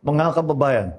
Mga kababayan,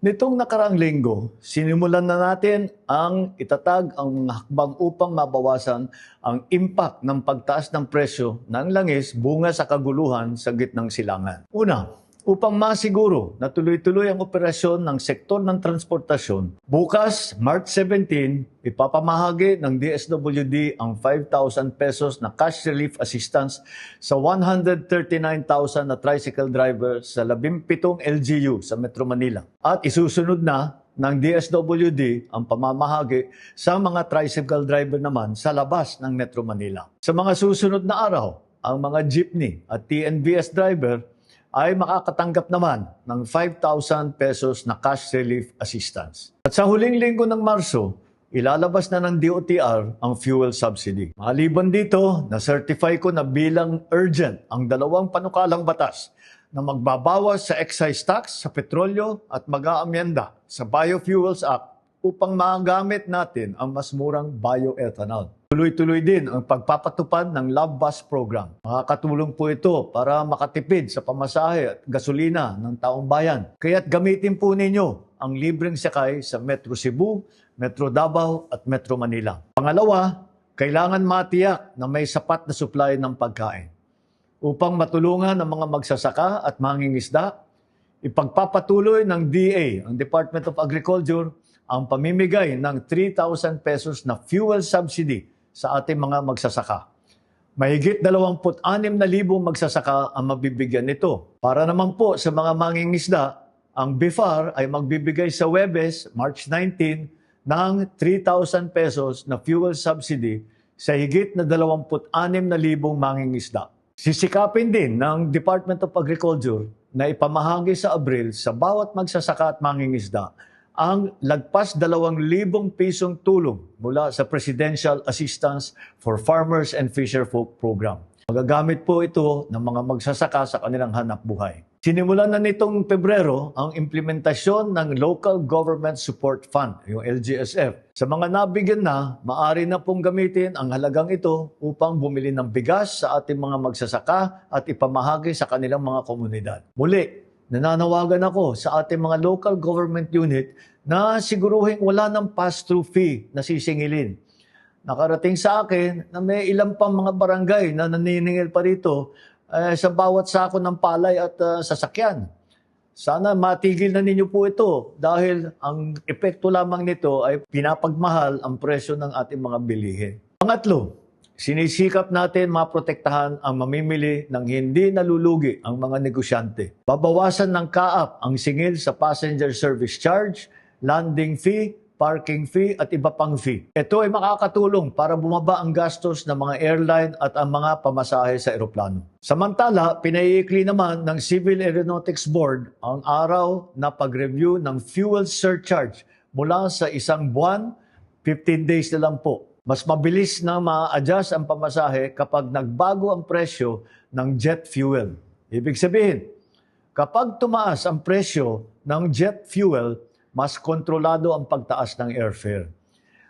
nitong nakaraang linggo, sinimulan na natin ang itatag ang mga hakbang upang mabawasan ang impact ng pagtaas ng presyo ng langis bunga sa kaguluhan sa gitnang silangan. Una, upang masiguro na tuloy-tuloy ang operasyon ng sektor ng transportasyon, bukas, March 17, ipapamahagi ng DSWD ang 5,000 pesos na cash relief assistance sa 139,000 na tricycle drivers sa 17 LGU sa Metro Manila. At isusunod na ng DSWD ang pamamahagi sa mga tricycle driver naman sa labas ng Metro Manila. Sa mga susunod na araw, ang mga jeepney at TNVS driver ay makakatanggap naman ng 5,000 pesos na cash relief assistance. At sa huling linggo ng Marso, ilalabas na ng DOTR ang fuel subsidy. Maliban dito, na-certify ko na bilang urgent ang dalawang panukalang batas na magbabawas sa excise tax sa petrolyo at mag-aamyenda sa Biofuels Act upang magamit natin ang mas murang bioethanol. Tuloy-tuloy din ang pagpapatupad ng Love Bus Program. Makakatulong po ito para makatipid sa pamasahe at gasolina ng taong bayan. Kaya't gamitin po ninyo ang libreng sakay sa Metro Cebu, Metro Davao at Metro Manila. Pangalawa, kailangan matiyak na may sapat na supply ng pagkain. Upang matulungan ang mga magsasaka at mangingisda, ipagpapatuloy ng DA, ang Department of Agriculture, ang pamimigay ng 3,000 pesos na fuel subsidy sa ating mga magsasaka. Mahigit 26,000 magsasaka ang mabibigyan nito. Para naman po sa mga mangingisda, ang BIFAR ay magbibigay sa Huwebes, March 19, ng 3,000 pesos na fuel subsidy sa higit na 26,000 mangingisda. Sisikapin din ng Department of Agriculture na ipamahagi sa Abril sa bawat magsasaka at mangingisda ang lagpas 2,000 pisong tulong mula sa Presidential Assistance for Farmers and Fisherfolk Program. Magagamit po ito ng mga magsasaka sa kanilang hanap buhay. Sinimulan na nitong Pebrero ang implementasyon ng Local Government Support Fund, yung LGSF. Sa mga nabigyan na, maaari na pong gamitin ang halagang ito upang bumili ng bigas sa ating mga magsasaka at ipamahagi sa kanilang mga komunidad. Muli, nananawagan ako sa ating mga local government unit na siguruhin wala ng pass-through fee na sisingilin. Nakarating sa akin na may ilang pang mga barangay na naniningil pa rito sa bawat sako ng palay at sasakyan. Sana matigil na ninyo po ito dahil ang epekto lamang nito ay pinapagmahal ang presyo ng ating mga bilihin. Pangatlo, sinisikap natin maprotektahan ang mamimili ng hindi nalulugi ang mga negosyante. Babawasan ng kaap ang singil sa passenger service charge, landing fee, parking fee at iba pang fee. Ito ay makakatulong para bumaba ang gastos ng mga airline at ang mga pamasahe sa eroplano. Samantala, pinaiikli naman ng Civil Aeronautics Board ang araw na pag-review ng fuel surcharge mula sa 1 buwan, 15 days na lang po. Mas mabilis na ma-adjust ang pamasahe kapag nagbago ang presyo ng jet fuel. Ibig sabihin, kapag tumaas ang presyo ng jet fuel, mas kontrolado ang pagtaas ng airfare.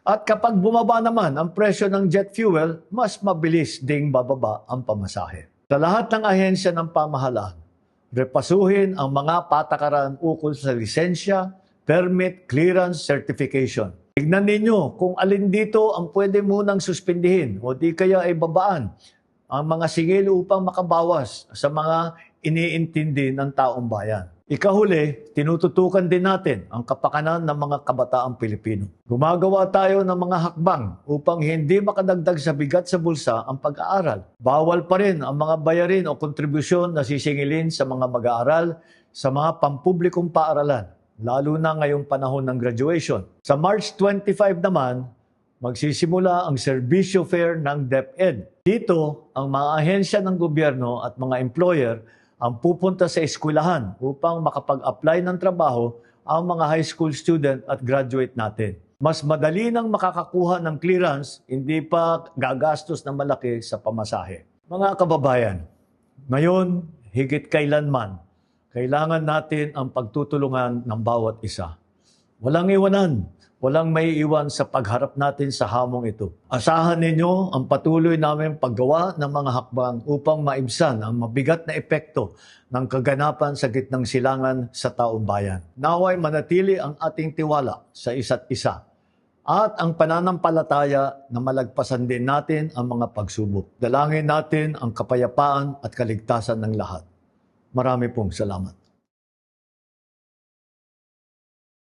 At kapag bumaba naman ang presyo ng jet fuel, mas mabilis ding bababa ang pamasahe. Sa lahat ng ahensya ng pamahalaan, repasuhin ang mga patakaran ukol sa lisensya, permit, clearance, certification. Tignan ninyo kung alin dito ang pwede munang suspindihin o di kaya ay babaan ang mga singil upang makabawas sa mga iniintindi ng taong bayan. Ikahuli, tinututukan din natin ang kapakanan ng mga kabataang Pilipino. Gumagawa tayo ng mga hakbang upang hindi makadagdag sa bigat sa bulsa ang pag-aaral. Bawal pa rin ang mga bayarin o kontribusyon na sisingilin sa mga mag-aaral sa mga pampublikong paaralan, lalo na ngayong panahon ng graduation. Sa March 25 naman, magsisimula ang serbisyo fair ng DepEd. Dito, ang mga ahensya ng gobyerno at mga employer ang pupunta sa eskwelahan upang makapag-apply ng trabaho ang mga high school student at graduate natin. Mas madali nang makakakuha ng clearance, hindi pa gagastos ng malaki sa pamasahe. Mga kababayan, ngayon, higit kailanman, kailangan natin ang pagtutulungan ng bawat isa. Walang iwanan, walang maiiwan sa pagharap natin sa hamong ito. Asahan ninyo ang patuloy namin paggawa ng mga hakbang upang maibsan ang mabigat na epekto ng kaganapan sa gitnang silangan sa taong bayan. Naway manatili ang ating tiwala sa isa't isa at ang pananampalataya na malagpasan din natin ang mga pagsubok. Dalangin natin ang kapayapaan at kaligtasan ng lahat. Marami pong salamat.